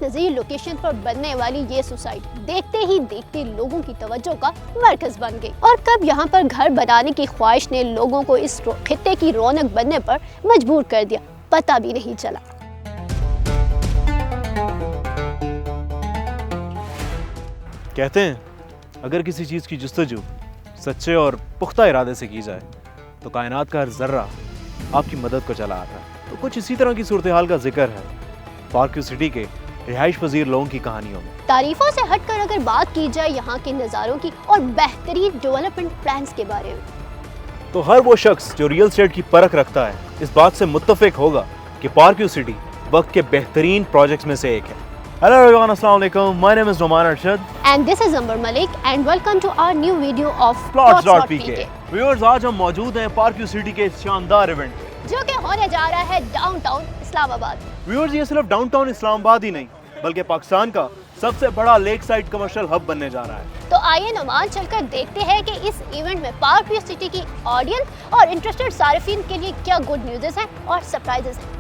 नज़ीर location पर बनने वाली ये सोसाइटी देखते ही देखते लोगों की तवज्जो का मरकज बन गई और कब यहाँ पर घर बनाने की ख्वाहिश ने लोगों को इस खित्ते की रौनक बनने पर मजबूर कर दिया, पता भी नहीं चला। कहते हैं अगर किसी चीज़ की जुस्तजू सच्चे और पुख्ता इरादे से की जाए तो कायनात का हर जर्रा आपकी मदद को चला आता है। तो कुछ इसी तरह की सूरत हाल का जिक्र है पार्क व्यू सिटी के रिहाइश पजीर लोगों की कहानियों में। तारीफों से हटकर अगर बात की जाए यहाँ के नज़ारों की और बेहतरीन डेवलपमेंट प्लान्स के बारे में, तो हर वो शख्स जो रियल एस्टेट की परख रखता है इस बात से मुत्तफिक होगा कि पार्क व्यू सिटी वक्त के बेहतरीन प्रोजेक्ट्स में से एक है। Hello everyone, Assalamu alaikum. My name is Noman Arshad. And this is Amber Malik and welcome to our new video of Plots.pk. Viewers, आज हम मौजूद हैं पार्क व्यू सिटी के इस शानदार इवेंट पे जो कि होने जा रहा है डाउनटाउन इस्लामाबाद। व्यूअर्स, ये सिर्फ डाउनटाउन इस्लामाबाद ही नहीं बल्कि पाकिस्तान का सबसे बड़ा लेक साइड कमर्शियल हब बनने जा रहा है। तो आइए नोमान चलकर देखते हैं कि इस इवेंट में पार्क व्यू सिटी की ऑडियंस और इंटरेस्टेड सारिफिन के लिए क्या गुड न्यूज़ हैं और सरप्राइजेस हैं।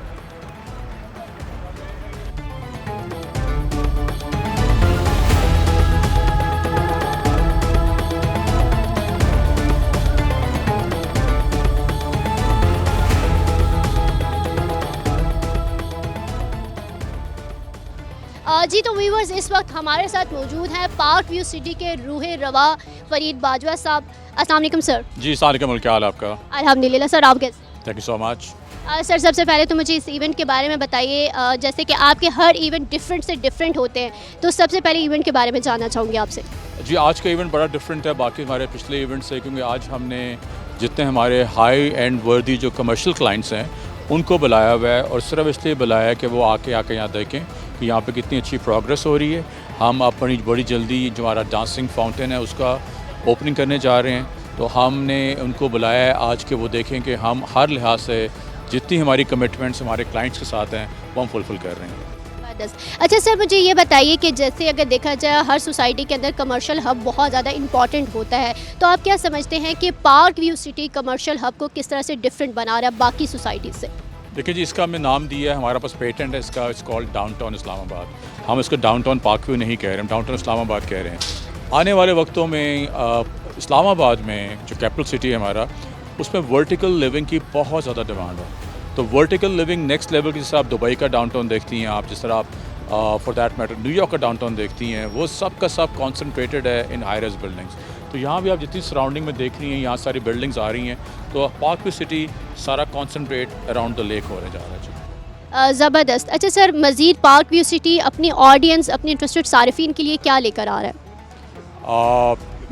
जी तो व्यूअर्स, इस वक्त हमारे साथ मौजूद हैं पार्क व्यू सिटी के रूहे रवा फरीद बाजवा साहब। अस्सलाम वालेकुम सर। जी अस्सलाम वालेकुम, क्या हाल है आपका? अल्हम्दुलिल्लाह सर, आप कैसे? Thank you so much. Sir सबसे पहले तो मुझे इस इवेंट के बारे में बताइए, जैसे कि आपके हर इवेंट डिफरेंट से डिफरेंट होते हैं, तो सबसे पहले इवेंट के बारे में जानना चाहूँगी आपसे। जी आज का इवेंट बड़ा डिफरेंट है बाकी हमारे पिछले इवेंट से, क्योंकि आज हमने जितने हमारे हाई एंड वर्दी जो कमर्शियल क्लाइंट्स हैं उनको बुलाया हुआ है, और सिर्फ इसलिए बुलाया है कि वो आके यहाँ देखें कि यहाँ पे कितनी अच्छी प्रोग्रेस हो रही है। हम अपनी बड़ी जल्दी जो हमारा डांसिंग फाउंटेन है उसका ओपनिंग करने जा रहे हैं, तो हमने उनको बुलाया है आज के वो देखें कि हम हर लिहाज से जितनी हमारी कमिटमेंट्स हमारे क्लाइंट्स के साथ हैं वो हम फुलफिल कर रहे हैं। अच्छा सर, मुझे ये बताइए कि जैसे अगर देखा जाए हर सोसाइटी के अंदर कमर्शियल हब बहुत ज़्यादा इंपॉर्टेंट होता है, तो आप क्या समझते हैं कि park view city commercial hub को किस तरह से डिफरेंट बना रहा है बाकी सोसाइटी से? देखिए जी, इसका हमने नाम दिया है, हमारे पास पेटेंट है इसका, इट्स कॉल्ड डाउनटाउन इस्लामाबाद। हम इसको डाउनटाउन पार्क व्यू नहीं कह रहे, हम डाउनटाउन इस्लामाबाद कह रहे हैं। आने वाले वक्तों में इस्लामाबाद में जो कैपिटल सिटी है हमारा, उसमें वर्टिकल लिविंग की बहुत ज़्यादा डिमांड है। तो वर्टिकल लिविंग नेक्स्ट लेवल की, जैसे आप दुबई का डाउनटाउन देखती हैं, आप जिस तरह आप फॉर दैट मैटर न्यूयॉर्क का डाउनटाउन देखती हैं, वो सब का सब कॉन्सनट्रेटेड है इन हाई राइज बिल्डिंग्स। तो यहाँ भी आप जितनी सराउंडिंग में देख रही हैं, यहाँ सारी बिल्डिंग्स आ रही हैं, तो पार्क व्यू सिटी सारा कॉन्सनट्रेट अराउंड द लेक होने जा रहा है। ज़बरदस्त। अच्छा सर, मज़ीद पार्क व्यू सिटी अपनी ऑडियंस, अपने इंटरेस्टेड सारिफिन के लिए क्या लेकर आ रहा है?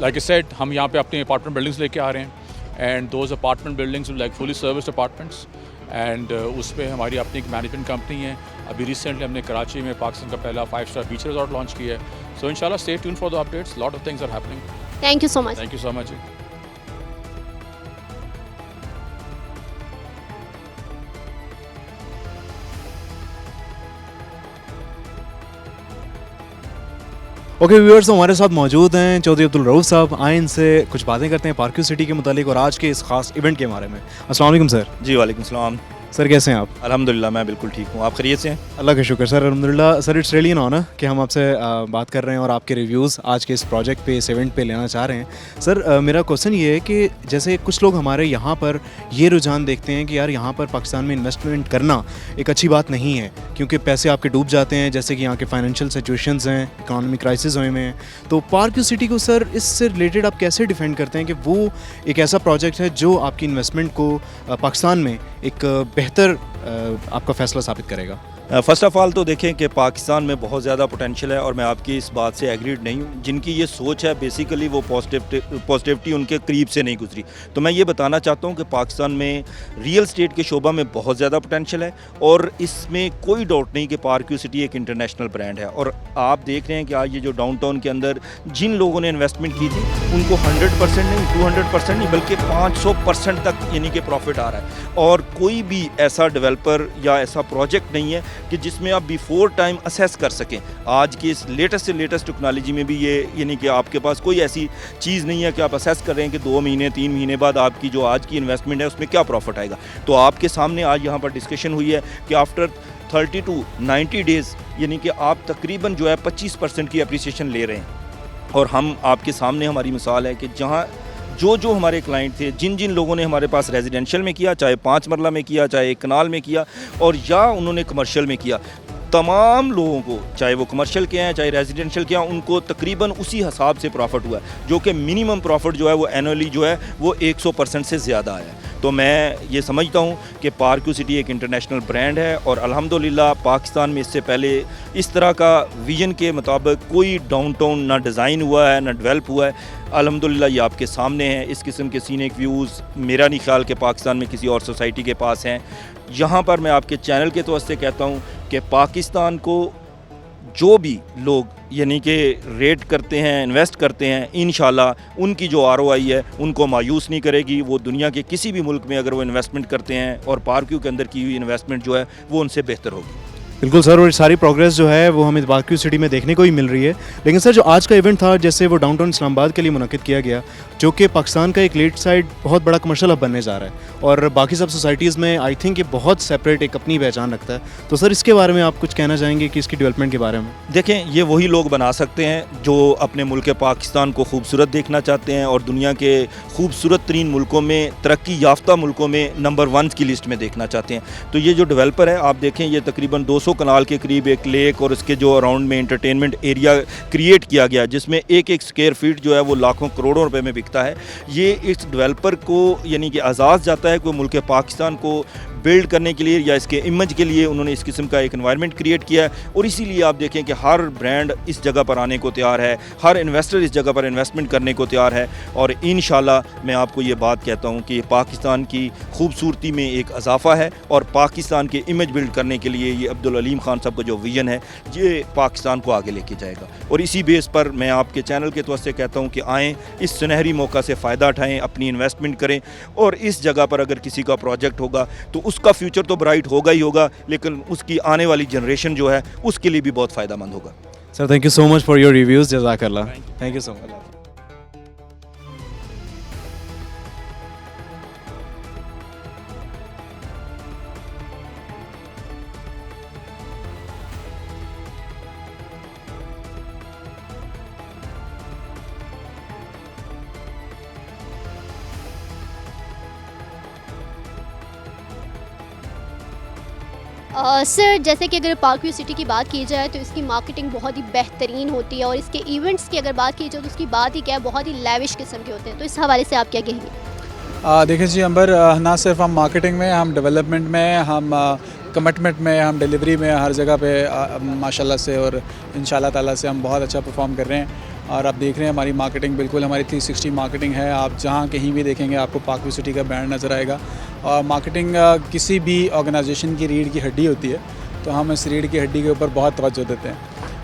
लाइक आई सेड, हम यहाँ पे अपनी अपार्टमेंट बिल्डिंग्स लेके आ रहे हैं, and those apartment buildings like fully serviced apartments, and उस पर हमारी अपनी एक मैनेजमेंट कंपनी है। अभी रिसेंटली हमने कराची में पाकिस्तान का पहला 5-स्टार बीच रिजॉर्ट लॉन्च किया है। सो इंशाल्लाह stay tune for the updates, lot of things are happening. Thank you so much. Thank you so much. Okay viewers, हमारे साथ मौजूद हैं चौधरी अब्दुल रऊफ साहब। आए इनसे कुछ बातें करते हैं पार्क व्यू सिटी के मुतालिक और आज के इस खास इवेंट के बारे में। अस्सलाम वालेकुम सर। जी वालेकुम सलाम। सर कैसे हैं आप? अल्हम्दुलिल्लाह मैं बिल्कुल ठीक हूँ, आप खैरियत से हैं? अल्लाह का शुक्र सर, अल्हम्दुलिल्लाह। Sir it's really an honour कि हम आपसे बात कर रहे हैं और आपके रिव्यूज़ आज के इस प्रोजेक्ट पे, इस इवेंट पे लेना चाह रहे हैं। सर मेरा क्वेश्चन ये है कि जैसे कुछ लोग हमारे यहाँ पर ये रुझान देखते हैं कि यार यहाँ पर पाकिस्तान में इन्वेस्टमेंट करना एक अच्छी बात नहीं है क्योंकि पैसे आपके डूब जाते हैं, जैसे कि यहाँ के फाइनेंशियल सिचुएशंस हैं, इकॉनमी क्राइसिस हुए में। तो पार्क व्यू सिटी को सर इससे रिलेटेड आप कैसे डिफेंड करते हैं कि वो एक ऐसा प्रोजेक्ट है जो आपकी इन्वेस्टमेंट को पाकिस्तान में एक बेहतर आपका फैसला साबित करेगा? फ़र्स्ट ऑफ़ ऑल तो देखें कि पाकिस्तान में बहुत ज़्यादा पोटेंशियल है और मैं आपकी इस बात से एग्रीड नहीं हूँ। जिनकी ये सोच है बेसिकली वो पॉजिटिविटी उनके करीब से नहीं गुजरी। तो मैं ये बताना चाहता हूँ कि पाकिस्तान में रियल स्टेट के शोबा में बहुत ज़्यादा पोटेंशियल है और इसमें कोई डाउट नहीं कि पार्क व्यू सिटी एक इंटरनेशनल ब्रांड है। और आप देख रहे हैं कि आज ये जो डाउनटाउन के अंदर जिन लोगों ने इन्वेस्टमेंट की थी उनको 100% नहीं, 200% नहीं बल्कि 500% तक यानी कि प्रॉफिट आ रहा है। और कोई भी ऐसा डेवलपर या ऐसा प्रोजेक्ट नहीं है कि जिसमें आप बिफोर टाइम असेस कर सकें। आज की इस लेटेस्ट से लेटेस्ट टेक्नोलॉजी में भी ये यानी कि आपके पास कोई ऐसी चीज़ नहीं है कि आप असेस कर रहे हैं कि 2 महीने 3 महीने बाद आपकी जो आज की इन्वेस्टमेंट है उसमें क्या प्रॉफिट आएगा। तो आपके सामने आज यहाँ पर डिस्कशन हुई है कि आफ्टर 30 to 90 डेज़ यानी कि आप तकरीबन जो है 25% की अप्रिसिएशन ले रहे हैं। और हम आपके सामने हमारी मिसाल है कि जहाँ जो हमारे क्लाइंट थे, जिन लोगों ने हमारे पास रेजिडेंशियल में किया, चाहे 5 मरला में किया, चाहे 1 कनाल में किया और या उन्होंने कमर्शियल में किया, तमाम लोगों को, चाहे वो कमर्शियल के हैं चाहे रेजिडेंशियल के हैं, उनको तकरीबन उसी हिसाब से प्रॉफिट हुआ है, जो कि मिनिमम प्रॉफिट जो है वो एनुअली जो है वो 100% से ज़्यादा है। तो मैं ये समझता हूँ कि पार्क्यू सिटी एक इंटरनेशनल ब्रांड है और अल्हम्दुलिल्लाह पाकिस्तान में इससे पहले इस तरह का विजन के मुताबिक कोई डाउनटाउन ना डिज़ाइन हुआ है ना डेवलप हुआ है। अल्हम्दुलिल्लाह ये आपके सामने है। इस किस्म के सीनिक व्यूज़ मेरा नहीं ख्याल कि पाकिस्तान में किसी और सोसाइटी के पास हैं। यहाँ पर मैं आपके चैनल के तौर से कहता हूँ कि पाकिस्तान को जो भी लोग यानी कि रेट करते हैं, इन्वेस्ट करते हैं, इंशाल्लाह उनकी जो ROI है उनको मायूस नहीं करेगी। वो दुनिया के किसी भी मुल्क में अगर वो इन्वेस्टमेंट करते हैं और पार्क्यू के अंदर की हुई इन्वेस्टमेंट जो है वो उनसे बेहतर होगी। बिल्कुल सर, और सारी प्रोग्रेस जो है वो हमें पार्क्यू सिटी में देखने को ही मिल रही है। लेकिन सर जो आज का इवेंट था, जैसे वो डाउनटाउन इस्लामाबाद के लिए मुनक्किद किया गया, जो कि पाकिस्तान का एक लेट साइड बहुत बड़ा कमर्शियल हब बनने जा रहा है और बाकी सब सोसाइटीज़ में आई थिंक ये बहुत सेपरेट एक अपनी पहचान रखता है। तो सर इसके बारे में आप कुछ कहना चाहेंगे कि इसकी डेवलपमेंट के बारे में? देखें, ये वही लोग बना सकते हैं जो अपने मुल्क पाकिस्तान को खूबसूरत देखना चाहते हैं और दुनिया के खूबसूरत तरीन मुल्कों में, तरक्की याफ्ता मुल्कों में नंबर 1 की लिस्ट में देखना चाहते हैं। तो ये जो डेवलपर है, आप देखें, ये तकरीबन 200 कनाल के करीब एक लेक और उसके जो अराउंड में इंटरटेनमेंट एरिया क्रिएट किया गया, जिसमें एक स्क्वायर फीट जो है वो लाखों करोड़ों रुपए में बिकता है। ये इस डेवलपर को यानी कि एजाज़ जाता है कि मुल्क पाकिस्तान को बिल्ड करने के लिए या इसके इमेज के लिए उन्होंने इस किस्म का एक एनवायरनमेंट क्रिएट किया है। और इसीलिए आप देखें कि हर ब्रांड इस जगह पर आने को तैयार है, हर इन्वेस्टर इस जगह पर इन्वेस्टमेंट करने को तैयार है। और इंशाल्लाह मैं आपको ये बात कहता हूँ कि पाकिस्तान की खूबसूरती में एक इजाफा है और पाकिस्तान के इमेज बिल्ड करने के लिए ये अब्दुल अलीम खान साहब का जो विजन है ये पाकिस्तान को आगे लेके जाएगा। और इसी बेस पर मैं आपके चैनल के तौर से कहता हूँ कि आएँ, इस सुनहरी मौका से फ़ायदा उठाएँ, अपनी इन्वेस्टमेंट करें और इस जगह पर अगर किसी का प्रोजेक्ट होगा तो उसका फ्यूचर तो ब्राइट होगा ही होगा, लेकिन उसकी आने वाली जनरेशन जो है उसके लिए भी बहुत फ़ायदेमंद होगा। Sir thank you so much for your reviews, जज़ाकल्लाह। Thank you so much. Sir जैसे कि अगर पार्क्यू सिटी की बात की जाए तो इसकी मार्केटिंग बहुत ही बेहतरीन होती है और इसके इवेंट्स की अगर बात की जाए तो उसकी बात ही क्या है, बहुत ही लेविश किस्म के होते हैं। तो इस हवाले से आप क्या कहेंगे? देखिए जी अंबर, ना सिर्फ हम मार्केटिंग में, हम डेवलपमेंट में, हम कमिटमेंट में, हम डिलीवरी में, हर जगह पे माशाल्लाह से और इंशाल्लाह ताला से हम बहुत अच्छा परफॉर्म कर रहे हैं। और आप देख रहे हैं हमारी मार्केटिंग बिल्कुल हमारी 360 मार्केटिंग है। आप जहाँ कहीं भी देखेंगे आपको पार्क्यू सिटी का ब्रांड नज़र आएगा। और मार्केटिंग किसी भी ऑर्गेनाइजेशन की रीढ़ की हड्डी होती है, तो हम इस रीढ़ की हड्डी के ऊपर बहुत तवज्जो देते हैं।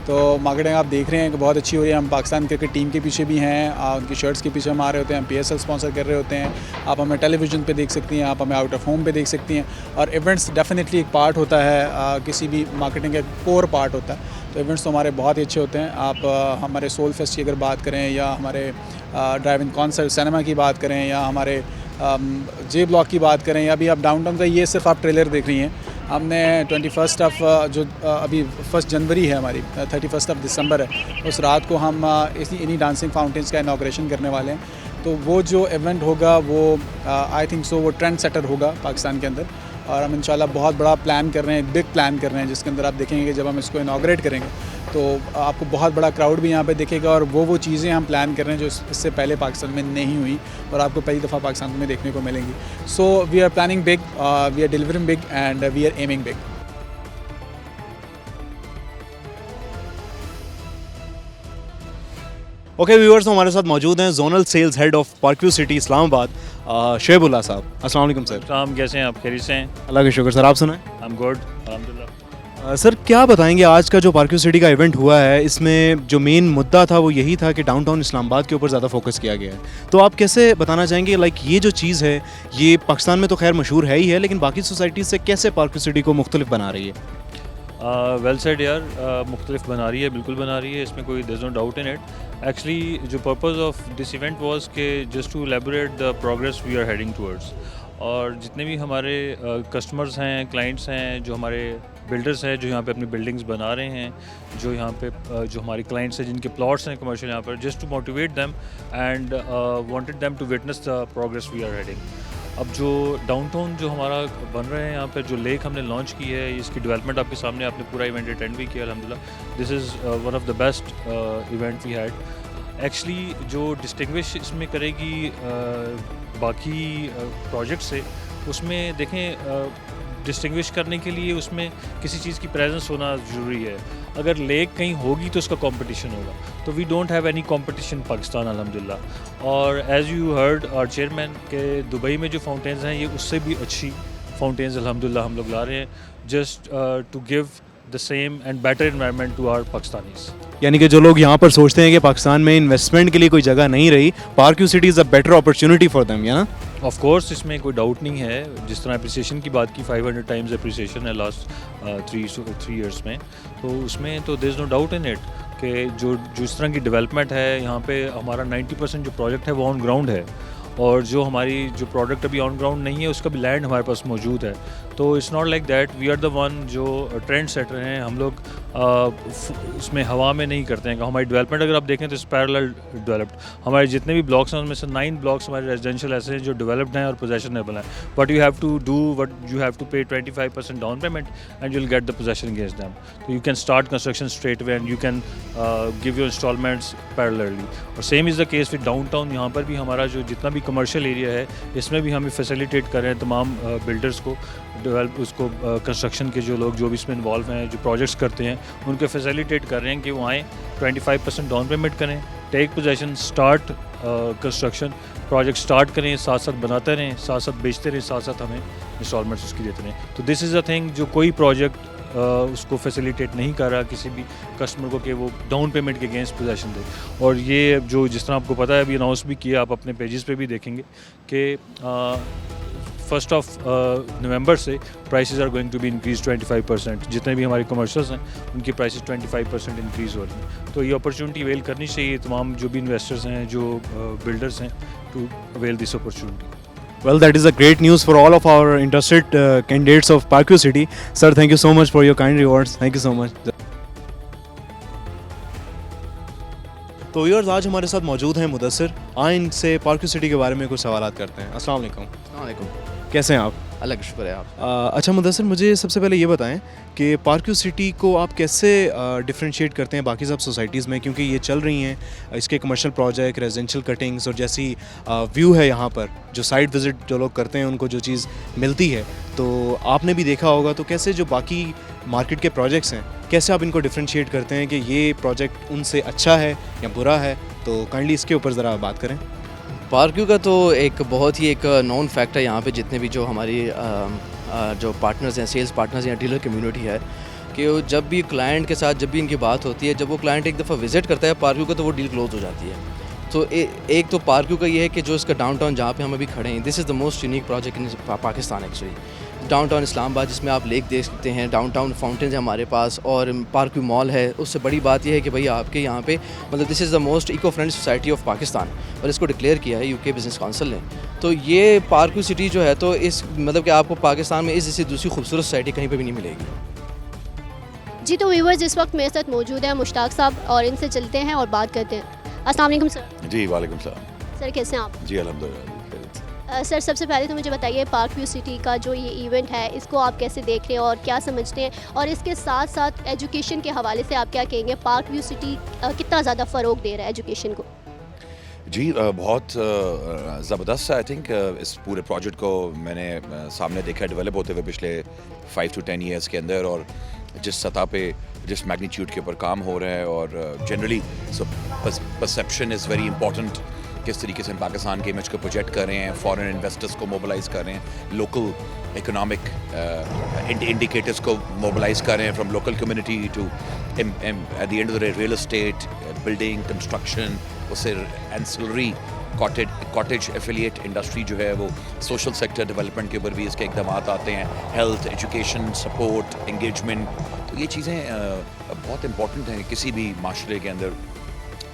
तो मार्केटिंग आप देख रहे हैं कि बहुत अच्छी हो रही है। हम पाकिस्तान क्रिकेट टीम के पीछे भी हैं, उनकी शर्ट्स के पीछे हम आ रहे होते हैं, हम PSL स्पॉन्सर कर रहे होते हैं। आप हमें टेलीविज़न पे देख सकती हैं, आप हमें आउट ऑफ होम पे देख सकती हैं। और इवेंट्स डेफिनेटली एक पार्ट होता है, किसी भी मार्केटिंग का कोर पार्ट होता है। तो इवेंट्स तो हमारे बहुत ही अच्छे होते हैं। आप हमारे सोल फेस्ट की अगर बात करें या हमारे ड्राइव इन कॉन्सर्ट सिनेमा की बात करें या हमारे J ब्लॉक की बात करें या अभी आप डाउनटाउन का, ये सिर्फ आप ट्रेलर देख रही हैं। हमने 21 ऑफ जो अभी 1 जनवरी है हमारी, 31 ऑफ दिसंबर है, उस रात को हम इन्हीं डांसिंग फाउंटेन्स का इनाग्रेशन करने वाले हैं। तो वो जो इवेंट होगा वो आई थिंक सो वो ट्रेंड सेटर होगा पाकिस्तान के अंदर। और हम इंशाल्लाह बहुत बड़ा प्लान कर रहे हैं, एक बिग प्लान कर रहे हैं, जिसके अंदर आप देखेंगे कि जब हम इसको इनाग्रेट करेंगे तो आपको बहुत बड़ा क्राउड भी यहाँ पे दिखेगा। और वो चीज़ें हम प्लान कर रहे हैं जो इससे पहले पाकिस्तान में नहीं हुई और आपको पहली दफ़ा पाकिस्तान में देखने को मिलेंगी। So we are planning big, we are delivering big and we are aiming big. Okay viewers, तो हमारे साथ मौजूद हैं zonal sales head of park view city Islamabad, Shoaibullah साहब। अस्सलाम वालेकुम सर। सलाम, कैसे हैं आप? खैरियत से हैं? अल्लाह का शुक्र सर, आप सुनाएं। आई एम गुड, अल्हम्दुलिल्लाह। सर क्या बताएंगे, आज का जो पार्क्यू सिटी का इवेंट हुआ है, इसमें जो मेन मुद्दा था वो यही था कि डाउनटाउन इस्लामाबाद के ऊपर ज़्यादा फोकस किया गया है। तो आप कैसे बताना चाहेंगे, लाइक ये जो चीज़ है ये पाकिस्तान में तो खैर मशहूर है ही है, लेकिन बाकी सोसाइटीज़ से कैसे पार्क्यू सिटी को मुख्तलिफ बना रही है? वेल सेड यार, मुख्तलिफ बना रही है, बिल्कुल बना रही है, इसमें कोई there is no doubt in it. Actually जो purpose of this event was कि just to elaborate the progress we are heading towards. और जितने भी हमारे कस्टमर्स हैं, क्लाइंट्स हैं, जो हमारे बिल्डर्स हैं जो यहाँ पे अपनी बिल्डिंग्स बना रहे हैं, जो यहाँ पे जो हमारी क्लाइंट्स हैं जिनके प्लॉट्स हैं कमर्शियल यहाँ पर, just to motivate them and wanted them to witness the progress we are heading. अब जो डाउनटाउन जो हमारा बन रहे हैं यहाँ पर, जो लेक हमने लॉन्च की है, इसकी डेवलपमेंट आपके सामने, आपने पूरा इवेंट अटेंड भी किया अल्हम्दुलिल्लाह। This is one of the best event we had. Actually जो डिस्टिंग्विश इसमें करेगी बाकी प्रोजेक्ट से, उसमें देखें डिस्टिंग्विश करने के लिए उसमें किसी चीज़ की प्रेजेंस होना ज़रूरी है। अगर लेक कहीं होगी तो उसका कंपटीशन होगा, तो we don't have any competition Pakistan अल्हम्दुलिल्लाह। और as you heard our chairman के दुबई में जो फाउंटेन्स हैं, ये उससे भी अच्छी फाउंटेन्स अल्हम्दुलिल्लाह हम लोग ला रहे हैं, just to give the same and better environment to our Pakistanis. यानी कि जो लोग यहाँ पर सोचते हैं कि पाकिस्तान में इन्वेस्टमेंट के लिए कोई जगह नहीं रही, park view city is a better opportunity for them, या ना? ऑफ कोर्स इसमें कोई डाउट नहीं है। जिस तरह अप्रिसिएशन की बात की, 500 टाइम्स अप्रिसिएशन है लास्ट 3 इयर्स में, तो उसमें तो there is no doubt in it कि जो इस तरह की डेवलपमेंट है यहाँ पे, हमारा 90% जो प्रोजेक्ट है वो ऑन ग्राउंड है, और जो हमारी जो प्रोडक्ट अभी ऑन ग्राउंड नहीं है उसका भी लैंड हमारे पास मौजूद है। तो it's not like that we are the one जो ट्रेंड सेटर हैं। हम लोग इसमें हवा में नहीं करते हैं। हमारी डेवलपमेंट अगर आप देखें तो इस पैरेलल डेवलप्ड, हमारे जितने भी ब्लॉक्स हैं उनमें से 9 ब्लॉक्स हमारे रेजिडेंशियल ऐसे हैं जो डेवलप्ड हैं और पोजेशनेबल हैं, but you have to do what you have to pay 25% down payment and you will get the possession against them. तो you can start construction straight away and you can give your instalments parallelly. और same is the case with downtown. यहाँ पर भी हमारा जो जितना भी commercial area है, इसमें भी हम फैसिलिटेट कर रहे हैं तमाम बिल्डर्स को, डेवलप उसको कंस्ट्रक्शन के जो लोग जो भी इसमें इन्वॉल्व हैं, जो प्रोजेक्ट्स करते हैं, उनको फैसिलिटेट कर रहे हैं कि वो आएँ, 25% डाउन पेमेंट करें, take possession, start construction, project start करें, साथ साथ बनाते रहें, साथ साथ बेचते रहें, साथ साथ हमें इंस्टॉलमेंट्स उसकी देते रहें। तो दिस इज़ अ थिंग जो कोई प्रोजेक्ट उसको फैसिलिटेट नहीं कर रहा किसी भी कस्टमर को कि वो डाउन पेमेंट के अगेंस्ट पोजेशन दे। और ये जो जिस तरह आपको पता है, अभी अनाउंस भी किया, आप अपने पेजेस पे भी देखेंगे कि 1 नवंबर से prices are going to be increase 25%। जितने भी हमारे कमर्शियल्स हैं उनकी प्राइसेस 25% इंक्रीज़ हो रही हैं। तो ये अपॉर्चुनिटी अवेल करनी चाहिए तमाम जो भी इन्वेस्टर्स हैं, जो बिल्डर्स हैं, to avail this opportunity. Well, that is a great news for all of our interested candidates of Parkview City. Sir, thank you so much for your kind rewards. Thank you so much. तो viewers, आज हमारे साथ मौजूद हैं मुदस्सिर। आए इनसे पार्कव्यू city के बारे में कुछ सवालात करते हैं। अस्सलाम वालेकुम। अस्सलाम वालेकुम। कैसे हैं आप? अल्लाह का शुक्र है आप। अच्छा मुदस्सिर, मुझे सबसे पहले ये बताएं कि पार्कव्यू सिटी को आप कैसे डिफरेंशिएट करते हैं बाकी सब सोसाइटीज़ में, क्योंकि ये चल रही हैं इसके कमर्शियल प्रोजेक्ट, रेजिडेंशियल कटिंग्स और जैसी व्यू है यहाँ पर, जो साइट विज़िट जो लोग करते हैं उनको जो चीज़ मिलती है, तो आपने भी देखा होगा। तो कैसे जो बाकी मार्केट के प्रोजेक्ट्स हैं, कैसे आप इनको डिफरेंशिएट करते हैं कि ये प्रोजेक्ट उनसे अच्छा है या बुरा है? तो काइंडली इसके ऊपर ज़रा बात करें। पार्कव्यू का तो एक बहुत ही एक नॉन फैक्ट है यहाँ पे, जितने भी जो हमारी जो पार्टनर्स हैं, सेल्स पार्टनर्स या डीलर कम्युनिटी है, कि वो जब भी क्लाइंट के साथ जब भी इनकी बात होती है, जब वो क्लाइंट एक दफ़ा विज़िट करता है पार्कव्यू का, तो वो डील क्लोज हो जाती है। तो एक तो पार्कव्यू का ये है कि जो इसका डाउनटाउन जहाँ पे हम अभी खड़े हैं, this is the most unique project in Pakistan actually. Downtown Islamabad, जिसमें आप लेक देख सकते हैं, डाउनटाउन फाउंटेन्स है हमारे पास, और पार्कव्यू मॉल है। उससे बड़ी बात यह है कि भाई आपके यहाँ पे मतलब this is the most eco friendly society of Pakistan, और इसको डिक्लेयर किया है यूके बिज़नेस काउंसिल ने। तो ये पार्कव्यू सिटी जो है, तो इस मतलब कि आपको पाकिस्तान में इस जैसी दूसरी खूबसूरत सोसाइटी कहीं पर भी नहीं मिलेगी। जी, तो व्यूवर्स इस वक्त मेरे साथ मौजूद हैं मुश्ताक साहब, और इनसे चलते हैं और बात करते हैं। अस्सलाम वालेकुम सर। जी वालेकुम सलाम। सर कैसे हैं आप? जी अल्हम्दुलिल्लाह। सर सबसे पहले तो मुझे बताइए, पार्कव्यू सिटी का जो ये इवेंट है, इसको आप कैसे देख रहे हैं और क्या समझते हैं, और इसके साथ साथ एजुकेशन के हवाले से आप क्या कहेंगे? पार्कव्यू सिटी कितना ज़्यादा फ़रोग दे रहा है एजुकेशन को? जी बहुत ज़बरदस्त आई थिंक इस पूरे प्रोजेक्ट को मैंने सामने देखा डेवलप होते हुए पिछले 5 to 10 ईयर्स के अंदर, और जिस सतह पे जिस मैग्नीट्यूड के ऊपर काम हो रहा है, और generally perception is very important. किस तरीके से हम पाकिस्तान के इमेज को प्रोजेक्ट कर रहे हैं, फॉरेन इन्वेस्टर्स को मोबिलाइज़ कर रहे हैं, लोकल इकोनॉमिक इंडिकेटर्स को मोबिलाइज़ कर रहे हैं, from local community to at the end of the day real estate, building, construction, उससे एंसिलरी कॉटेज एफिलिएट इंडस्ट्री जो है, वो सोशल सेक्टर डेवलपमेंट के ऊपर भी इसके इकदाम आते हैं, हेल्थ, एजुकेशन, सपोर्ट, इंगेजमेंट। तो ये चीज़ें बहुत इंपॉर्टेंट हैं किसी भी माशरे के अंदर।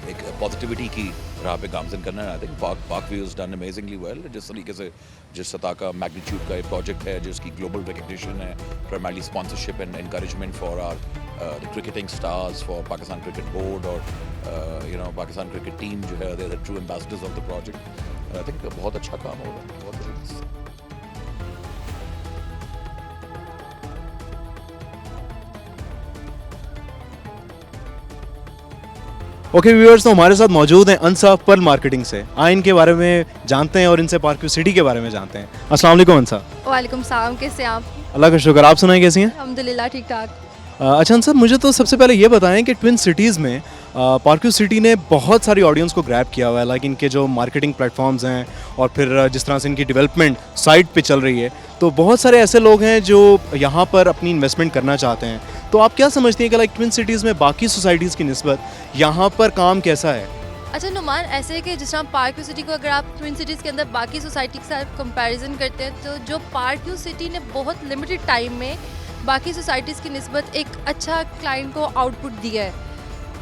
एक पॉजिटिविटी की राह पे गामजन करना है। I think park view is done amazingly well. जिस तरीके से जिस सतह का मैग्नीट्यूड का एक प्रोजेक्ट है, जिसकी ग्लोबल रिकग्निशन है, primarily sponsorship and encouragement for our the cricketing stars, for Pakistan cricket board और पाकिस्तान क्रिकेट टीम जो है, they are the true ambassadors of the project. I think बहुत अच्छा काम हो रहा है, बहुत अच्छा। ओके व्यूअर्स, तो हमारे साथ मौजूद हैं अंसाफ पर्ल मार्केटिंग से। आए इनके बारे में जानते हैं और इनसे पार्क व्यू सिटी के बारे में जानते हैं। अस्सलाम वालेकुम अंसा। वालेकुम सलाम, कैसे हैं आप? अल्लाह का शुक्र, आप सुनाएं कैसी हैं? अल्हम्दुलिल्लाह ठीक ठाक। अच्छा अंसाफ, मुझे तो सबसे पहले ये बताएं कि ट्विन सिटीज़ में पार्क व्यू सिटी ने बहुत सारी ऑडियंस को ग्रैब किया हुआ है, लाइक इनके जो मार्केटिंग प्लेटफॉर्म्स हैं और फिर जिस तरह से इनकी डेवलपमेंट साइट पे चल रही है, तो बहुत सारे ऐसे लोग हैं जो यहाँ पर अपनी इन्वेस्टमेंट करना चाहते हैं। तो आप क्या समझती हैं कि लाइक ट्विन सिटीज़ में बाकी सोसाइटीज़ की निस्बत यहाँ पर काम कैसा है? अच्छा नुमान, ऐसे है कि जिस तरह पार्क व्यू सिटी को अगर आप ट्विन सिटीज़ के अंदर बाकी सोसाइटी के साथ कंपैरिजन करते हैं, तो जो पार्क व्यू सिटी ने बहुत लिमिटेड टाइम में बाकी सोसाइटीज़ की निस्बत एक अच्छा क्लाइंट को आउटपुट दिया है।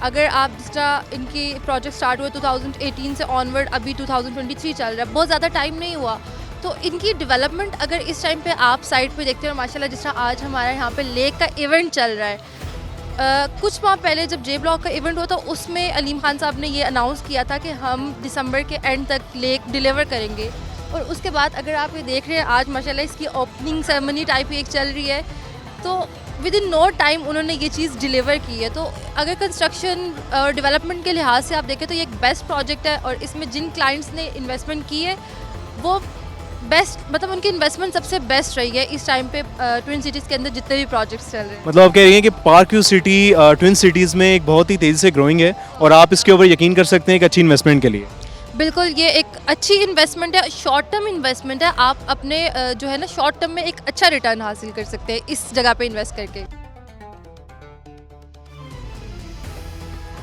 अगर आप जिस तरह इनकी प्रोजेक्ट स्टार्ट हुए 2018 से ऑनवर्ड, अभी 2023 चल रहा है, बहुत ज़्यादा टाइम नहीं हुआ, तो इनकी डेवलपमेंट अगर इस टाइम पे आप साइट पे देखते हो, माशाल्लाह जिस तरह आज हमारा यहाँ पे लेक का इवेंट चल रहा है, कुछ माह पहले जब जे ब्लॉक का इवेंट हुआ था, उसमें अलीम खान साहब ने ये अनाउंस किया था कि हम दिसंबर के एंड तक लेक डिलीवर करेंगे। और उसके बाद अगर आप ये देख रहे हैं, आज माशाल्लाह इसकी ओपनिंग सेरेमनी टाइप एक चल रही है, तो विद इन नो टाइम उन्होंने ये चीज़ डिलीवर की है। तो अगर कंस्ट्रक्शन और डेवलपमेंट के लिहाज से आप देखें तो ये एक बेस्ट प्रोजेक्ट है, और इसमें जिन क्लाइंट्स ने इन्वेस्टमेंट की है वो बेस्ट, मतलब उनकी इन्वेस्टमेंट सबसे बेस्ट रही है इस टाइम पे ट्विन सिटीज़ के अंदर जितने भी प्रोजेक्ट्स चल रहे हैं। मतलब आप कह रही हैं कि park view city twin cities में एक बहुत ही तेज़ी से ग्रोइंग है और आप इसके ऊपर यकीन कर सकते हैं एक अच्छी इन्वेस्टमेंट के लिए। बिल्कुल, ये एक अच्छी इन्वेस्टमेंट है, शॉर्ट टर्म इन्वेस्टमेंट है। आप अपने जो है ना शॉर्ट टर्म में एक अच्छा रिटर्न हासिल कर सकते हैं इस जगह पे इन्वेस्ट करके।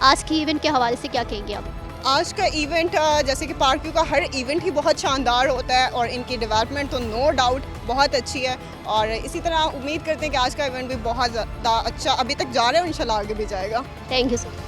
आज की इवेंट के हवाले से क्या कहेंगे आप? आज का इवेंट जैसे कि पार्क व्यू का हर इवेंट ही बहुत शानदार होता है, और इनकी डेवलपमेंट तो नो डाउट बहुत अच्छी है, और इसी तरह उम्मीद करते हैं कि आज का इवेंट भी बहुत ज़्यादा अच्छा अभी तक जा रहा है और इंशाल्लाह आगे भी जाएगा। Thank you sir.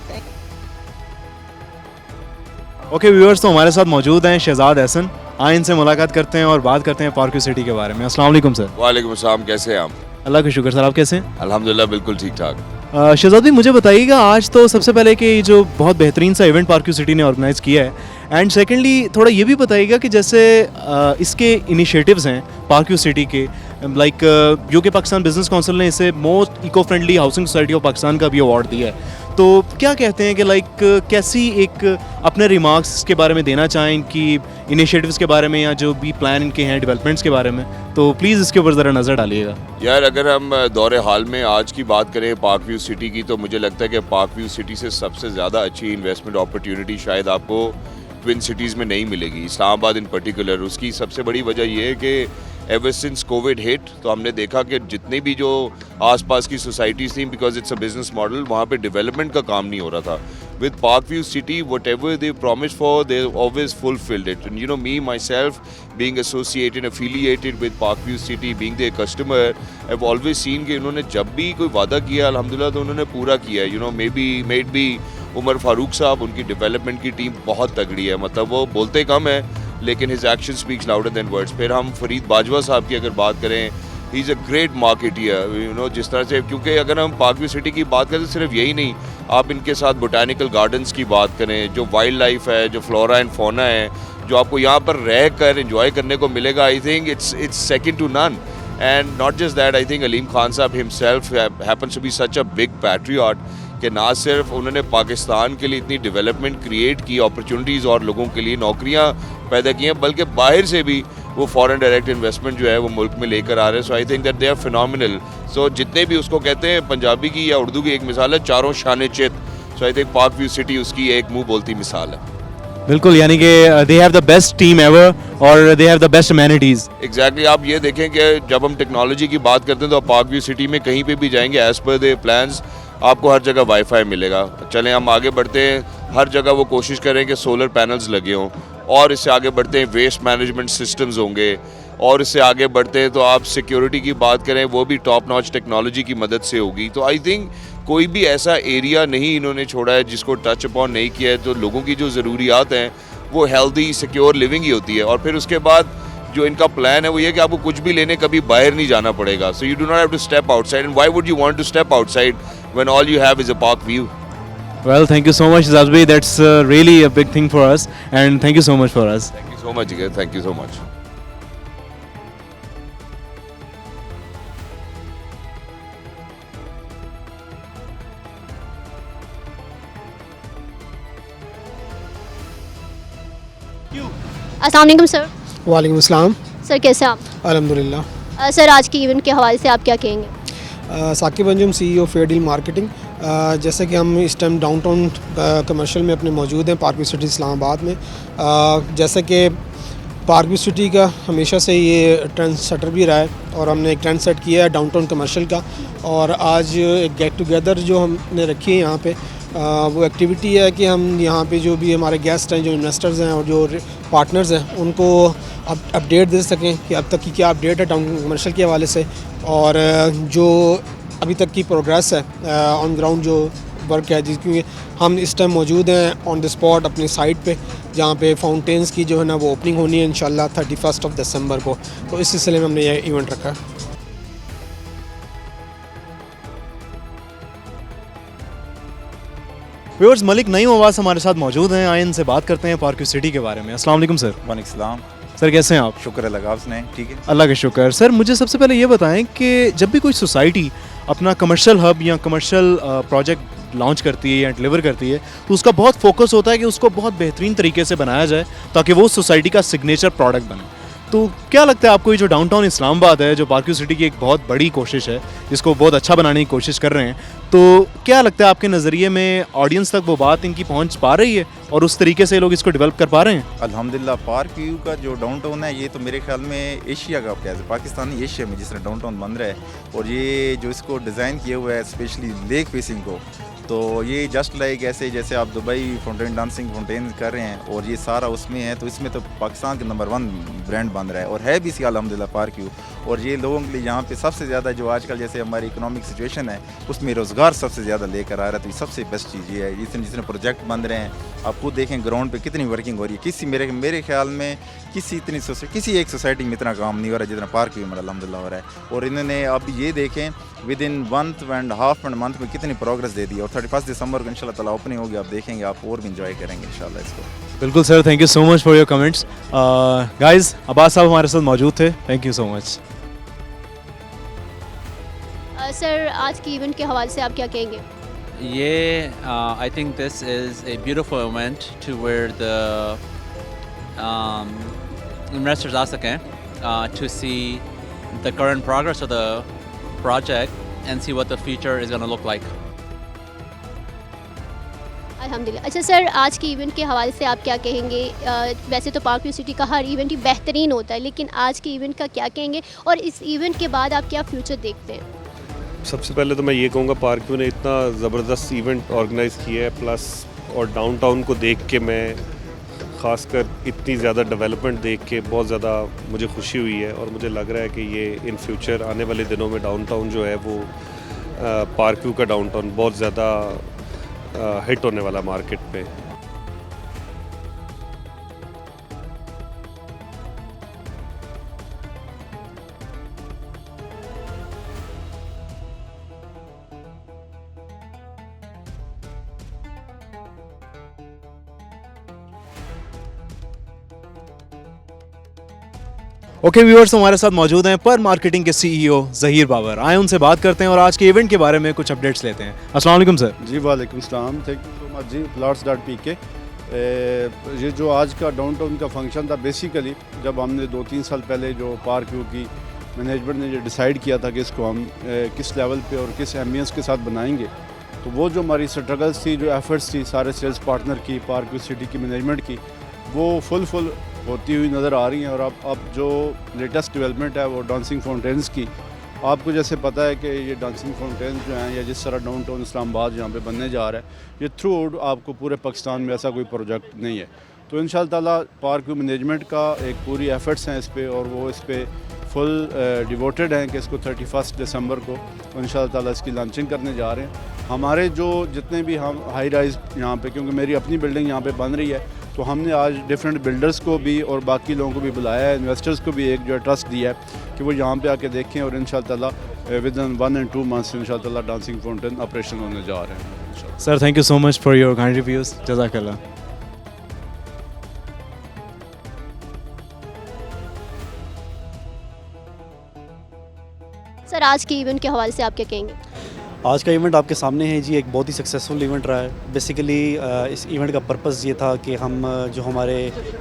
Okay viewers, तो हमारे साथ मौजूद हैं शहजाद एहसन। आए इनसे मुलाकात करते हैं और बात करते हैं पार्क व्यू सिटी के बारे में। अस्सलाम वालेकुम सर। वालेकुम अस्सलाम, कैसे हैं आप? अल्लाह का शुक्र सर, आप कैसे हैं? अल्हम्दुलिल्लाह बिल्कुल ठीक ठाक। शहजाद भाई, मुझे बताइएगा, आज तो सबसे पहले कि जो बहुत बेहतरीन सा इवेंट पार्क व्यू सिटी ने ऑर्गेनाइज़ किया है, एंड सेकेंडली थोड़ा ये भी बताइएगा कि जैसे इसके इनिशिएटिव्स हैं पार्क व्यू सिटी के, like UK Pakistan business council ने इसे most eco friendly housing society of Pakistan का भी अवार्ड दिया है। तो क्या कहते हैं कि लाइक कैसी एक अपने रिमार्क्स के बारे में देना चाहें इनकी इनिशिएटिव्स के बारे में, या जो भी प्लान इनके हैं डेवलपमेंट्स के बारे में, तो प्लीज़ इसके ऊपर ज़रा नज़र डालिएगा। यार, अगर हम दौरे हाल में आज की बात करें पार्क व्यू सिटी की, तो मुझे लगता है कि पार्क व्यू सिटी से सबसे ज़्यादा अच्छी इन्वेस्टमेंट अपॉर्चुनिटी शायद आपको ट्विन सिटीज़ में नहीं मिलेगी, इस्लामाबाद इन पर्टिकुलर। उसकी सबसे बड़ी वजह यह है कि एवर सिंस कोविड हिट, तो हमने देखा कि जितने भी जो आसपास की सोसाइटीज़ थी, because it's a business model, वहाँ पे डेवलपमेंट का काम नहीं हो रहा था। With Parkview City, whatever they promised for, they always fulfilled it. And you know, me myself, being associated, affiliated with Parkview City, being their customer, I've always seen कि उन्होंने जब भी कोई वादा किया अल्हम्दुलिल्लाह तो उन्होंने पूरा किया है। You know, maybe Umar Farooq साहब, उनकी डेवलपमेंट की टीम बहुत तगड़ी है, मतलब वो बोलते कम है लेकिन his action speaks louder than words। फिर हम फरीद बाजवा साहब की अगर बात करें, he is a great marketeer, you know, जिस तरह से, क्योंकि अगर हम पार्कव्यू सिटी की बात करें तो सिर्फ यही नहीं, आप इनके साथ बोटानिकल गार्डन्स की बात करें, जो वाइल्ड लाइफ है, जो फ्लोरा एंड फौना है, जो आपको यहाँ पर रह कर इंजॉय करने को मिलेगा, I think it's second to none. And not just that, I think Aleem Khan साहब himself happens to be such a big patriot कि ना सिर्फ उन्होंने पाकिस्तान के लिए इतनी डेवलपमेंट क्रिएट की, अपॉर्चुनिटीज़ और लोगों के लिए नौकरियाँ पैदा की हैं, बल्कि बाहर से भी वो फॉरेन डायरेक्ट इन्वेस्टमेंट जो है वो मुल्क में लेकर आ रहे हैं। So I think that they are phenomenal. So जितने भी उसको कहते हैं, पंजाबी की या उर्दू की एक मिसाल है, चारों शान चित। सो आई थिंक पार्कव्यू सिटी उसकी एक मुंह बोलती मिसाल है। बिल्कुल, यानी कि they have the best team ever और they have the best amenities. Exactly, आप ये देखें कि जब हम टेक्नोलॉजी की बात करते हैं तो पार्कव्यू सिटी में कहीं पे भी जाएंगे, एज़ पर देयर प्लान्स आपको हर जगह वाईफाई मिलेगा। चलें हम आगे बढ़ते हैं, हर जगह वो कोशिश करें कि सोलर पैनल्स लगे हों, और इससे आगे बढ़ते हैं वेस्ट मैनेजमेंट सिस्टम्स होंगे, और इससे आगे बढ़ते हैं तो आप सिक्योरिटी की बात करें, वो भी टॉप नॉच टेक्नोलॉजी की मदद से होगी। तो आई थिंक कोई भी ऐसा एरिया नहीं इन्होंने छोड़ा है जिसको टच अपॉन नहीं किया है। तो लोगों की जो ज़रूरियात हैं वो हेल्दी सिक्योर लिविंग ही होती है। और फिर उसके बाद जो इनका प्लान है वो ये कि आपको कुछ भी लेने कभी बाहर नहीं जाना पड़ेगा। So you do not have to step outside, and why would you want to step outside when all you have is a park view. Well, thank you so much, Zazbi. That's really a big thing for us, and thank you so much for us. Thank you so much again. Thank you so much. अस्सलाम वालेकुम sir. वालेकुम अस्सलाम। Sir कैसे हैं आप? अल्हम्दुलिल्लाह। Sir आज की इवेंट के हवाले से आप क्या कहेंगे? Saqib Anjum CEO fair deal marketing. जैसे कि हम इस टाइम डाउनटाउन कमर्शियल में अपने मौजूद हैं पार्क व्यू सिटी इस्लामाबाद में। जैसे कि पार्क व्यू सिटी का हमेशा से ये ट्रेंड सेटर भी रहा है और हमने एक ट्रेंड सेट किया है डाउनटाउन कमर्शियल का। और आज एक गेट टुगेदर जो हमने रखी है यहाँ पे, वो एक्टिविटी है कि हम यहाँ पे जो भी हमारे गेस्ट हैं, जो इन्वेस्टर्स हैं और जो पार्टनर्स हैं, उनको अपडेट दे सकें कि अब तक की क्या अपडेट है डाउनटाउन कमर्शियल के हवाले से, और जो अभी तक की प्रोग्रेस है ऑन ग्राउंड जो वर्क है, क्योंकि हम इस टाइम मौजूद हैं ऑन द स्पॉट अपनी साइट पे, जहाँ पे फाउंटेन्स की जो है ना वो ओपनिंग होनी है इंशाल्लाह 31 दिसंबर को। तो इस सिलसिले में हमने ये इवेंट रखा है। व्यूअर्स, मलिक नईम अब्बास हमारे साथ मौजूद हैं। आए इनसे बात करते हैं पार्क व्यू सिटी के बारे में। अस्सलाम वालेकुम सर। वालेकुम सलाम। सर कैसे हैं आप? शुक्र है लगा आपने, ठीक है। अल्लाह का शुक्र। सर मुझे सबसे पहले ये बताएं कि जब भी कोई सोसाइटी अपना कमर्शियल हब या कमर्शियल प्रोजेक्ट लॉन्च करती है या डिलीवर करती है, तो उसका बहुत फोकस होता है कि उसको बहुत बेहतरीन तरीके से बनाया जाए ताकि वो सोसाइटी का सिग्नेचर प्रोडक्ट बने। तो क्या लगता है आपको, ये जो डाउनटाउन इस्लामाबाद है, जो पार्क व्यू सिटी की एक बहुत बड़ी कोशिश है, जिसको बहुत अच्छा बनाने की कोशिश कर रहे हैं, तो क्या लगता है आपके नज़रिए में ऑडियंस तक वो बात इनकी पहुंच पा रही है और उस तरीके से लोग इसको डेवलप कर पा रहे हैं? अल्हम्दुलिल्लाह, पार्क व्यू का जो डाउनटाउन है ये तो मेरे ख्याल में एशिया का क्या है, पाकिस्तानी एशिया में जिस तरह डाउनटाउन बन रहा है, और ये जो इसको डिज़ाइन किया हुआ है स्पेशली लेक फेसिंग को, तो ये जस्ट लाइक ऐसे जैसे आप दुबई फाउंटेन डांसिंग फाउंटेन कर रहे हैं और ये सारा उसमें है, तो इसमें तो पाकिस्तान के नंबर 1 ब्रांड बन रहा है और है भी इसी अल्हम्दुलिल्लाह पार्क व्यू। और ये लोगों के लिए यहाँ पे सबसे ज़्यादा जो आजकल जैसे हमारी इकोनॉमिक सिचुएशन है उसमें रोज़गार सबसे ज़्यादा लेकर आ रहा है, तो ये सबसे बेस्ट चीज़ ये है। जितने प्रोजेक्ट बन रहे हैं आप खुद देखें ग्राउंड पे कितनी वर्किंग हो रही है। किसी मेरे ख्याल में किसी एक सोसाइटी में इतना काम नहीं हो रहा है जितना पार्क व्यू में अल्हम्दुलिल्लाह हो रहा है। और इन्होंने अब ये देखें विद इन 1.5 मंथ में कितनी प्रोग्रेस दे दी है, और 31 दिसंबर को इंशाल्लाह ताला ओपनिंग होगी, आप देखेंगे, आप और भी इंजॉय करेंगे इंशाल्लाह इसको। बिल्कुल sir, thank you so much for your comments. Guys, Abbas साहब हमारे साथ मौजूद थे, thank you so much. Sir आज की इवेंट के हवाले से आप क्या कहेंगे? ये I think this is a beautiful event to where the investors आ सकें to see the current progress of the project and see what the future is going to look like. अल्हम्दुलिल्लाह। अच्छा सर, आज की इवेंट के हवाले से आप क्या कहेंगे? वैसे तो पार्क व्यू सिटी का हर इवेंट ही बेहतरीन होता है, लेकिन आज की इवेंट का क्या कहेंगे और इस इवेंट के बाद आप क्या फ्यूचर देखते हैं? सबसे पहले तो मैं ये कहूँगा पार्क व्यू ने इतना ज़बरदस्त इवेंट ऑर्गेनाइज़ किया है, प्लस और डाउनटाउन को देख के मैं ख़ासकर इतनी ज़्यादा डेवलपमेंट देख के बहुत ज़्यादा मुझे खुशी हुई है, और मुझे लग रहा है कि ये इन फ्यूचर आने वाले दिनों में डाउनटाउन जो है वो पार्क व्यू का डाउनटाउन बहुत ज़्यादा हिट होने वाला मार्केट पे। ओके व्यूअर्स, हमारे साथ मौजूद हैं पर मार्केटिंग के CEO ज़हीर बाबर। आए उनसे बात करते हैं और आज के इवेंट के बारे में कुछ अपडेट्स लेते हैं। अस्सलाम वालेकुम सर। जी वालेकुम सलाम, थैंक यू सो मच जी। Plots.pk, ये जो आज का डाउनटाउन का फंक्शन था, बेसिकली जब हमने 2-3 साल पहले जो पार्क व्यू की मैनेजमेंट ने जो डिसाइड किया था कि इसको हम किस लेवल पे और किस एम्बियंस के साथ बनाएंगे, तो वो जो हमारी स्ट्रगल्स थी, जो एफर्ट्स थी सारे सेल्स पार्टनर की, पार्क व्यू सिटी की मैनेजमेंट की, वो फुल होती हुई नज़र आ रही हैं। और अब जो लेटेस्ट डेवलपमेंट है वो डांसिंग फाउंटेन्स की, आपको जैसे पता है कि ये डांसिंग फाउंटेन्स जो हैं या जिस तरह डाउनटाउन इस्लामाबाद जहाँ पे बनने जा रहा है, ये थ्रू आउट आपको पूरे पाकिस्तान में ऐसा कोई प्रोजेक्ट नहीं है। तो इंशाअल्लाह ताला पार्क व्यू मैनेजमेंट का एक पूरी एफर्ट्स हैं इस पर, और वो इस पर फुल डिवोटेड हैं कि इसको 31 दिसंबर को इंशाअल्लाह ताला इसकी लॉन्चिंग करने जा रहे हैं। हमारे जो जितने भी हम हाई राइज़ यहाँ पे, क्योंकि मेरी अपनी बिल्डिंग यहाँ पे बन रही है, तो हमने आज डिफरेंट बिल्डर्स को भी और बाकी लोगों को भी बुलाया है, इन्वेस्टर्स को भी एक जो ट्रस्ट दिया है कि वो यहाँ पे आके देखें और इंशाअल्लाह ताला विद इन 1 and 2 months इंशाअल्लाह ताला डांसिंग फाउंटेन ऑपरेशन होने जा रहे हैं। Sir thank you so much for your kind reviews, जज़ाकल्लाह। सर आज के इवेंट के हवाले से आप क्या कहेंगे? आज का इवेंट आपके सामने है जी, एक बहुत ही सक्सेसफुल इवेंट रहा है। बेसिकली इस इवेंट का पर्पस ये था कि हम जो हमारे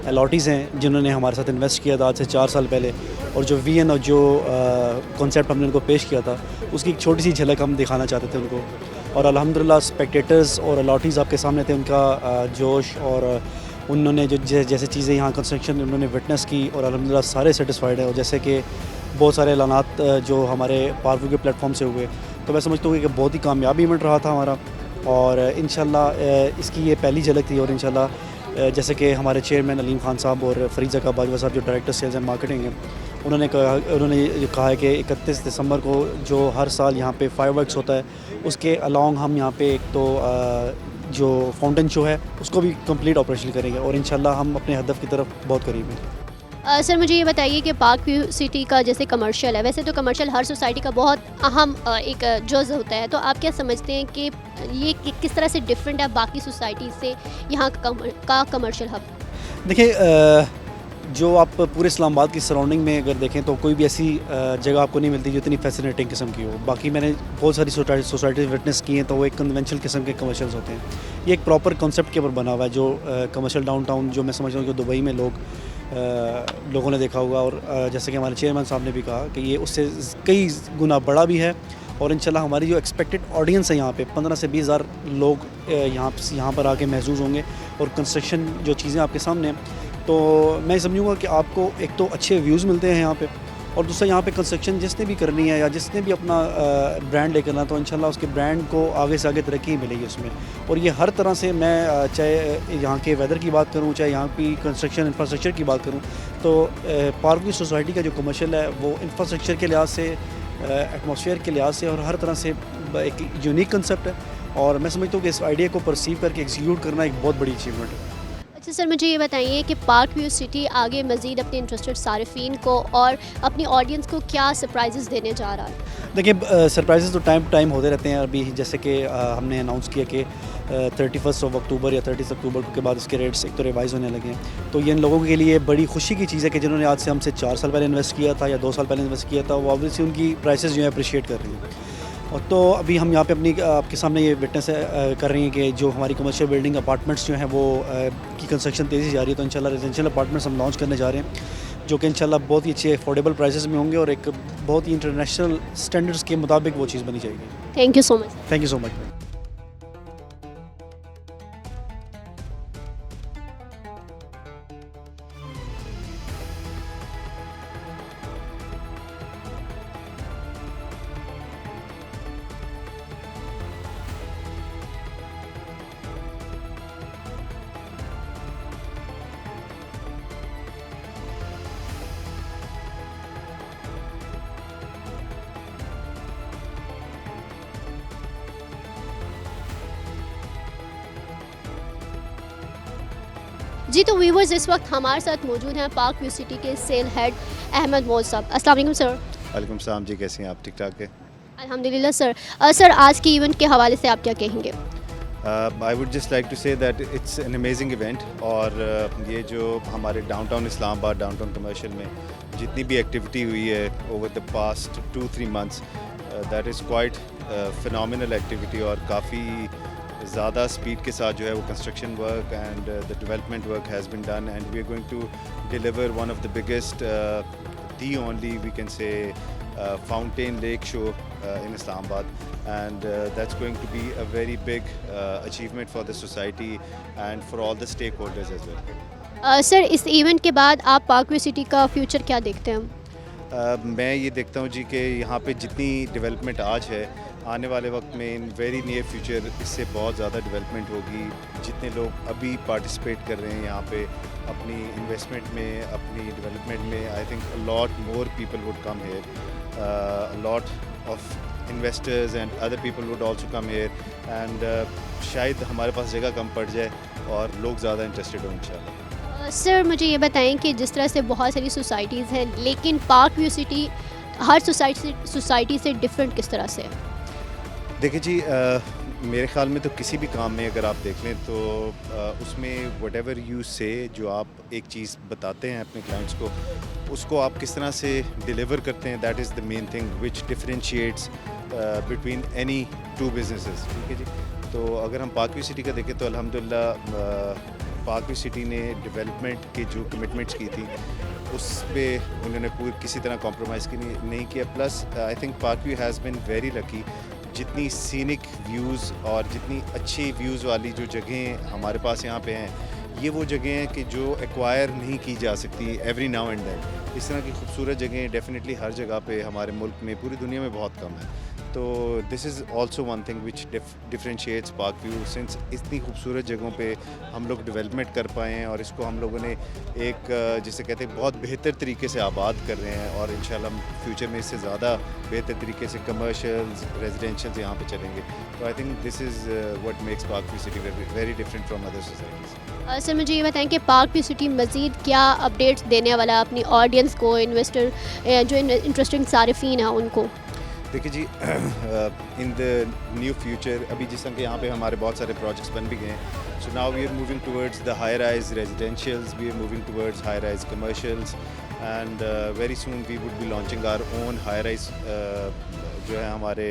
अलॉटीज़ हैं जिन्होंने हमारे साथ इन्वेस्ट किया था आज से 4 साल पहले, और जो वीएन और जो कॉन्सेप्ट हमने उनको पेश किया था, उसकी एक छोटी सी झलक हम दिखाना चाहते थे उनको। और अल्हम्दुलिल्लाह स्पेक्टेटर्स और अलॉटीज़ आपके सामने थे, उनका जोश और उन्होंने जो जैसे चीज़ें यहाँ कंस्ट्रक्शन उन्होंने विटनेस की, और अल्हम्दुलिल्लाह सारे सेटिस्फाइड हैं। और जैसे कि बहुत सारे ऐलानात जो हमारे पार्क के प्लेटफॉर्म से हुए, तो मैं समझता हूँ कि बहुत ही कामयाब इवेंट रहा था हमारा। और इंशाल्लाह इसकी ये पहली झलक थी, और इंशाल्लाह जैसे कि हमारे चेयरमैन अलीम खान साहब और फ़रीद ज़का बाजवा साहब जो डायरेक्टर सेल्स एंड मार्केटिंग हैं, उन्होंने कहा है कि 31 दिसंबर को जो हर साल यहाँ पे फायरवर्क्स होता है, उसके अलॉन्ग हम यहाँ पे एक तो जो फाउंटेन शो है उसको भी कंप्लीट ऑपरेशन करेंगे, और इंशाल्लाह हम अपने हदफ की तरफ बहुत करीब हैं। सर मुझे ये बताइए कि पार्क व्यू सिटी का जैसे कमर्शियल है, वैसे तो कमर्शियल हर सोसाइटी का बहुत अहम एक जुज़ होता है, तो आप क्या समझते हैं कि ये किस तरह से डिफरेंट है बाकी सोसाइटी से यहाँ का कमर्शियल हब? देखिए, जो आप पूरे इस्लामाबाद की सराउंडिंग में अगर देखें तो कोई भी ऐसी जगह आपको नहीं मिलती जो इतनी फैसिनेटिंग किस्म की हो। बाकी मैंने बहुत सारी सोसाइटीज़ विटनेस की हैं, तो वो एक कन्वेंशनल किस्म के कमर्शियल्स होते हैं। ये एक प्रॉपर कॉन्सेप्ट के ऊपर बना हुआ है, जो कमर्शियल डाउनटाउन जो मैं समझता हूँ कि दुबई में लोगों ने देखा होगा, और जैसे कि हमारे चेयरमैन साहब ने भी कहा कि ये उससे कई गुना बड़ा भी है। और इंशाल्लाह हमारी जो एक्सपेक्टेड ऑडियंस है यहाँ पे 15 से 20 हज़ार लोग यहाँ पर आके महसूस होंगे, और कंस्ट्रक्शन जो चीज़ें आपके सामने, तो मैं समझूंगा कि आपको एक तो अच्छे व्यूज़ मिलते हैं यहाँ पे, और दूसरा यहाँ पे कंस्ट्रक्शन जिसने भी करनी है या जिसने भी अपना ब्रांड लेकर आना, तो इंशाल्लाह उसके ब्रांड को आगे से आगे तरक्की मिलेगी उसमें। और ये हर तरह से, मैं चाहे यहाँ के वेदर की बात करूँ, चाहे यहाँ की कंस्ट्रक्शन इंफ्रास्ट्रक्चर की बात करूँ, तो पार्क व्यू सोसाइटी का जो कमर्शियल है वो इंफ्रास्ट्रक्चर के लिहाज से, एटमॉस्फेयर के लिहाज से और हर तरह से एक यूनिक कंसेप्ट है। और मैं समझता हूँ कि इस आइडिया को परसीव करके एग्जीक्यूट करना एक बहुत बड़ी अचीवमेंट है। अच्छा सर मुझे ये बताइए कि पार्क व्यू सिटी आगे मज़ीद अपने इंटरेस्टेड सारिफीन को और अपनी ऑडियंस को क्या सरप्राइजेस देने जा रहा है? देखिए, सरप्राइजेस तो टाइम टू टाइम होते रहते हैं। अभी जैसे कि हमने अनाउंस किया कि 31 अक्टूबर या 30 अक्टूबर के बाद इसके रेट्स एक तो रिवाइज़ होने लगे हैं। तो ये इन लोगों के लिए बड़ी खुशी की चीज़ है कि जिन्होंने आज से हमसे 4 साल पहले इन्वेस्ट किया था या 2 साल पहले इन्वेस्ट किया था, वो ऑब्वियसली उनकी प्राइसेस जो है अप्रिशिएट कर रही हैं। और तो अभी हम यहाँ पे अपनी आपके सामने ये विटनेस कर रही हैं कि जो हमारी कमर्शियल बिल्डिंग अपार्टमेंट्स जो हैं वो की कंस्ट्रक्शन तेज़ी से जा रही है। तो इंशाल्लाह रेजिडेंशियल अपार्टमेंट्स हम लॉन्च करने जा रहे हैं, जो कि इंशाल्लाह बहुत ही अच्छे अफोर्डेबल प्राइसेस में होंगे और एक बहुत ही इंटरनेशनल स्टैंडर्ड्स के मुताबिक वो चीज़ बनी जाएगी। Thank you so much. Thank you so much. जी तो व्यूवर्स इस वक्त हमारे साथ मौजूद हैं पार्क व्यू सिटी के सेल हेड अहमद मौज साहब। अस्सलाम वालेकुम सर। वालेकुम सलाम जी, कैसे हैं आप? ठीक ठाक है अल्हम्दुलिल्लाह सर। सर आज के इवेंट के हवाले से आप क्या कहेंगे? I would just like to say that it's an amazing event. और ये जो हमारे डाउनटाउन इस्लामाबाद डाउनटाउन कमर्शियल में जितनी भी एक्टिविटी हुई है over the past 2-3 months, that is quite phenomenal activity, और काफ़ी ज़्यादा स्पीड के साथ जो है वो construction work and the development work has been done, and we are going to deliver one of the biggest the only we can say fountain lake show in Islamabad, and that's going to be a very big achievement for the society and for all the stakeholders as well. Sir इस event के बाद आप park view city का future क्या देखते हैं? मैं ये देखता हूँ जी कि यहाँ पे जितनी डेवलपमेंट आज है, आने वाले वक्त में इन वेरी नियर फ्यूचर इससे बहुत ज़्यादा डेवलपमेंट होगी। जितने लोग अभी पार्टिसिपेट कर रहे हैं यहाँ पे अपनी इन्वेस्टमेंट में, अपनी डेवलपमेंट में, I think a lot more people would come here, a lot of investors and other people would also come here and शायद हमारे पास जगह कम पड़ जाए और लोग ज़्यादा इंटरेस्टेड हो इंशाल्लाह। सर मुझे ये बताएं कि जिस तरह से बहुत सारी सोसाइटीज़ हैं, लेकिन पार्क व्यू सिटी हर सोसाइटी से डिफरेंट किस तरह से है? देखिए जी, मेरे ख़्याल में तो किसी भी काम में अगर आप देख लें तो उसमें वट एवर यू से, जो आप एक चीज़ बताते हैं अपने क्लाइंट्स को, उसको आप किस तरह से डिलीवर करते हैं, that is the main thing which differentiates between any two businesses. ठीक है जी। तो अगर हम पार्क व्यू सिटी का देखें तो अल्हम्दुलिल्लाह पार्क व्यू सिटी ने डेवलपमेंट की जो कमिटमेंट्स की थी उस पर उन्होंने पूरी किसी तरह कॉम्प्रोमाइज़ नहीं किया। Plus I think park view has been very lucky, जितनी सीनिक व्यूज़ और जितनी अच्छी व्यूज़ वाली जो जगहें हमारे पास यहाँ पे हैं, ये वो जगहें हैं कि जो एक्वायर नहीं की जा सकती एवरी नाउ एंड देन। इस तरह की खूबसूरत जगहें डेफिनेटली हर जगह पे हमारे मुल्क में, पूरी दुनिया में बहुत कम है। तो this is also one thing which differentiates park view, since इतनी खूबसूरत जगहों पे हम लोग डेवलपमेंट कर पाए हैं और इसको हम लोगों ने एक जिसे कहते हैं बहुत बेहतर तरीके से आबाद कर रहे हैं और इंशाल्लाह फ्यूचर में इससे ज़्यादा बेहतर तरीके से कमर्शियल्स, रेजिडेंशियल्स यहाँ पे चलेंगे। तो आई think this is what makes park view city very different from other societies. Sir मुझे ये बताएं कि पार्क व्यू सिटी मज़ीद क्या अपडेट्स देने वाला है अपनी ऑडियंस को, इन्वेस्टर जो इंटरेस्टिंग सारिफीन हैं उनको? देखिए जी, इन द न्यू फ्यूचर अभी जिस तरह के यहाँ पे हमारे बहुत सारे प्रोजेक्ट्स बन भी गए हैं, so now we are moving towards the high rise residentials, we are moving towards high rise commercials and very soon we would be launching our own high rise जो है हमारे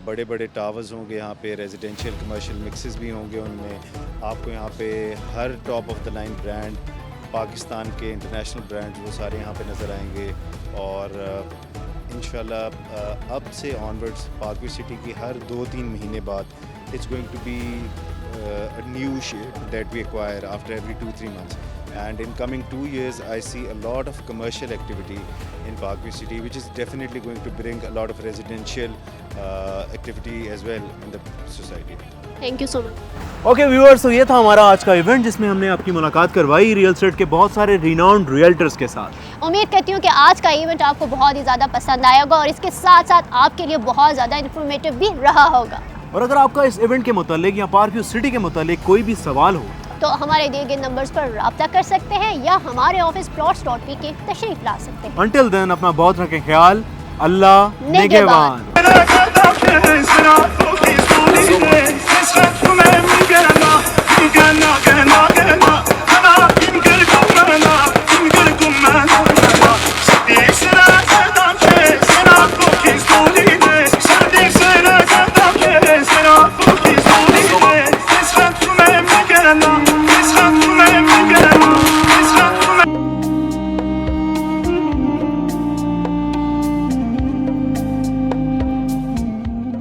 बड़े बड़े टावर्स होंगे यहाँ पे, रेजिडेंशियल कमर्शियल मिक्सेस भी होंगे उनमें। आपको यहाँ पे हर top of the line brand, Pakistan के इंटरनेशनल ब्रांड्स, वो सारे यहाँ पे नज़र आएंगे और इंशाल्लाह अब से ऑनवर्ड्स पार्क व्यू सिटी की हर 2-3 महीने बाद it's going to be a new shape that we acquire after every 2-3 months, and in coming 2 years I see a lot of commercial activity in Park View City, which is definitely going to bring a lot of residential activity as well in the society. Thank you so much. Okay viewers, तो ये था हमारा आज का event जिसमें हमने आपकी मुलाकात करवाई रियल एस्टेट के बहुत सारे रिनाउंड रियल्टर्स के साथ। उम्मीद करती हूँ कि आज का इवेंट आपको बहुत ही ज़्यादा पसंद आया होगा और इसके साथ साथ आपके लिए बहुत ज़्यादा इन्फॉर्मेटिव भी रहा होगा। और अगर आपका इस इवेंट के मुतालिक या पार्क व्यू सिटी के मुतालिक कोई भी सवाल हो तो हमारे दिए गए नंबर्स पर रब्ता कर सकते हैं या हमारे ऑफिस plots.pk तशरीफ ला सकते हैं। अंटिल देन अपना बहुत रखें ख्याल। अल्लाह निगहबान।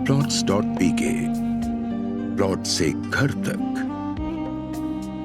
Plots.pk, प्लॉट से घर तक।